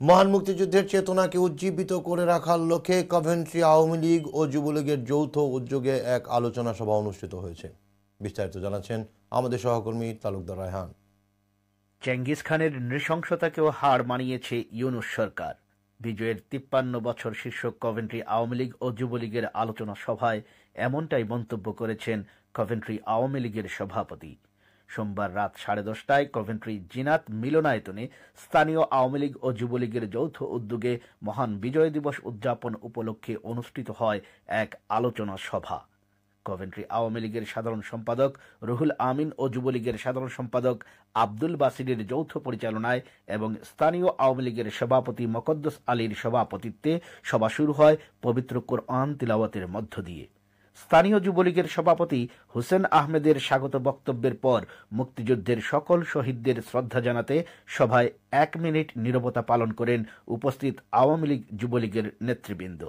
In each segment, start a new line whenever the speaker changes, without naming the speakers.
মহান মুক্তিযুদ্ধের চেতনাকে উজ্জীবিত করে রাখার লক্ষ্যে কভেন্ট্রি আওয়ামী লীগ ও যুবলীগের যৌথ উদ্যোগে এক আলোচনা সভা অনুষ্ঠিত হয়েছে। বিস্তারিত জানাচ্ছেন আমাদের সহকর্মী তালুকদার রায়হান।
চেঙ্গিস খানের নৃশংসতাকেও হার মানিয়েছে ইউনূস সরকার। বিজয়ের 53 বছর শীর্ষক কভেন্ট্রি আওয়ামী লীগ ও যুবলীগের আলোচনা সভায় এমনটাই মন্তব্য করেছেন কভেন্ট্রি আওয়ামী লীগের সভাপতি। সোমবার রাত 10:30টায় কভেন্ট্রি জিনাত মিলনায়তনে স্থানীয় আওয়ামী লীগ ও যুবলীগের যৌথ উদ্যোগে মহান বিজয় দিবস উদযাপন উপলক্ষে অনুষ্ঠিত হয় এক আলোচনা সভা। কভেন্ট্রি আওয়ামী লীগের সাধারণ সম্পাদক রুহুল আমিন ও যুবলীগের সাধারণ সম্পাদক আব্দুল বাসিরের যৌথ পরিচালনায় এবং স্থানীয় আওয়ামী লীগের সভাপতি মকদ্দস আলীর সভাপতিত্বে সভা শুরু হয় পবিত্র কোরআন তিলাওয়াতের মধ্য দিয়ে। স্থানীয় যুবলীগের সভাপতি হুসেন আহমেদের স্বাগত বক্তব্যের পর মুক্তিযুদ্ধের সকল শহীদদের শ্রদ্ধা জানাতে সভায় 1 মিনিট নীরবতা পালন করেন উপস্থিত আওয়ামী লীগ যুবলীগের নেতৃবৃন্দ।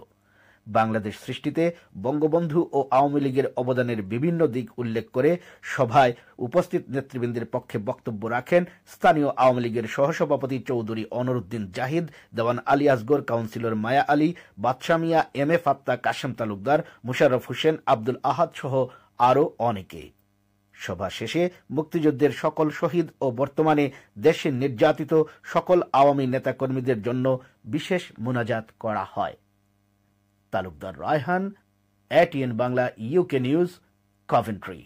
বাংলাদেশ সৃষ্টিতে বঙ্গবন্ধু ও আওয়ামী লীগের অবদানের বিভিন্ন দিক উল্লেখ করে সভায় উপস্থিত নেতৃবৃন্দের পক্ষে বক্তব্য রাখেন স্থানীয় আওয়ামী লীগের সহসভাপতি চৌধুরী অনরউদ্দিন জাহিদ, দেওয়ান Ali Asgar, councillor Maya Ali, Badsha Mia, M A ফাত্তা, Kashem Talukdar, Musharraf Hossain, Abdul আহাদ সহ আরও অনেকে। সভা শেষে মুক্তিযুদ্ধের সকল শহীদ ও বর্তমানে দেশে নির্যাতিত সকল আওয়ামী নেতাকর্মীদের জন্য বিশেষ মুনাজাত করা হয়। Talukdar Raihan, ATN Bangla, UK news, Coventry.